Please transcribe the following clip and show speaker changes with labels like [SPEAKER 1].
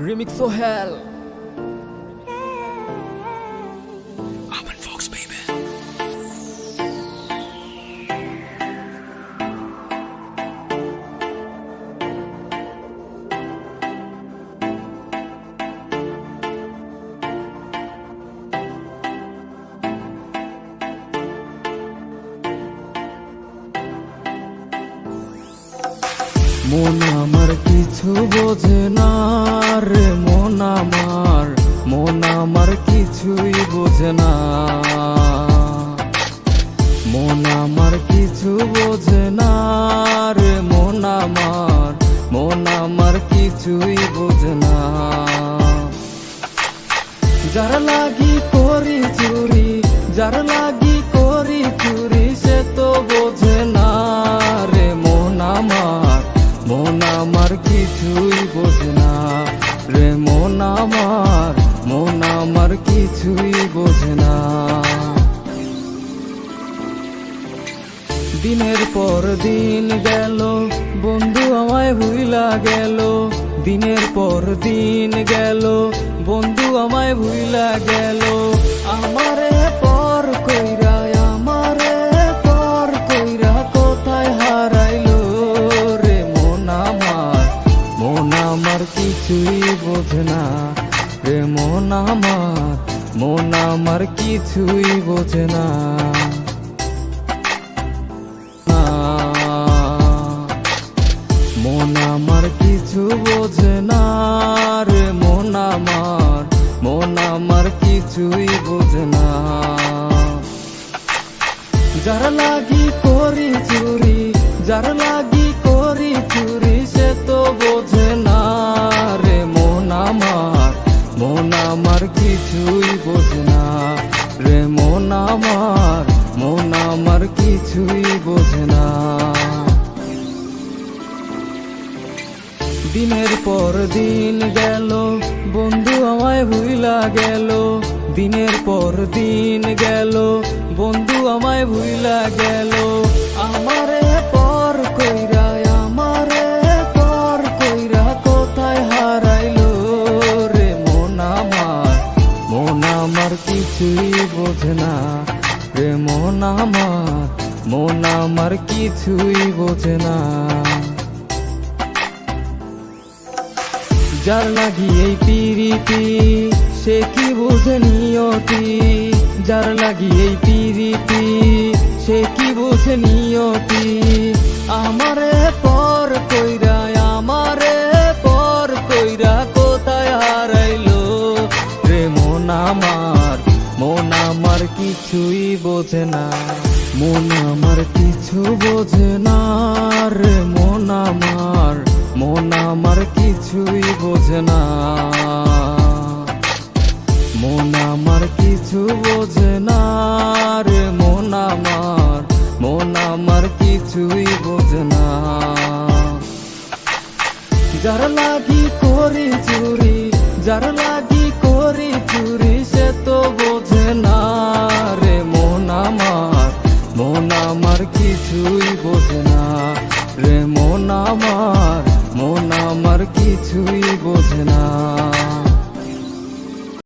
[SPEAKER 1] Remix so hell.
[SPEAKER 2] Urban Fox, baby.
[SPEAKER 1] মন আমার কিছু বোঝে না রে, মন আমার কিছুই বোঝে না। মন আমার কিছু বোঝে না রে, মন আমার কিছুই বোঝে না। যার লাগি করি চুরি, যার লাগি করি চুরি, সে তো বোঝে না রে। মন আমার কিছুই বোঝে না রে, মন আমার কিছুই বোঝে না। দিনের পর দিন গেল, বন্ধু আমায় ভুইলা গেল। দিনের পর দিন গেল, বন্ধু আমায় ভুইলা গেল। আমারে পর কইরা, আমারে পর কইরা কোথায় হারাইলো রে। মন আমার কিছুই বোঝে না রে, মন আমার কিছুই বোঝে না। মন আমার কিছু বোঝে না রে, মন আমার কিছুই বোঝে না। যার লাগি করি চুরি, যার লাগি করি চুরি, সে তো বোঝে না রে। মন আমার কিছুই বোঝে না রে, মন আমার কিছুই বোঝে না। দিনের পর দিন গেল, বন্ধু আমায় ভুইলা গেল। দিনের পর দিন গেল, বন্ধু আমায় ভুইলা গেল। আমারে পর কইরা, আমারে পর কইরা কোথায় হারাইলো রে। মন আমার কিছুই বোঝে না রে, মন আমার কিছুই বোঝে না। যার লাগি এই পিরিতি, সে কি বোঝে নিয়তি। যার লাগি এই পিরিতি, সে কি বোঝে নিয়তি। আমারে পর কইরা, আমারে পর কইরা কোথায় হারাইলো রে। মন আমার কিছুই বোঝে না, মন আমার কিছু বোঝে না রে। মন আমার কিছুই বোঝে না। মন আমার কিছু বোঝে না রে, মন আমার কিছুই বোঝে না। যার লাগি করি চুরি, যার লাগি করি চুরি, সে তো বোঝে না রে। মন আমার কিছুই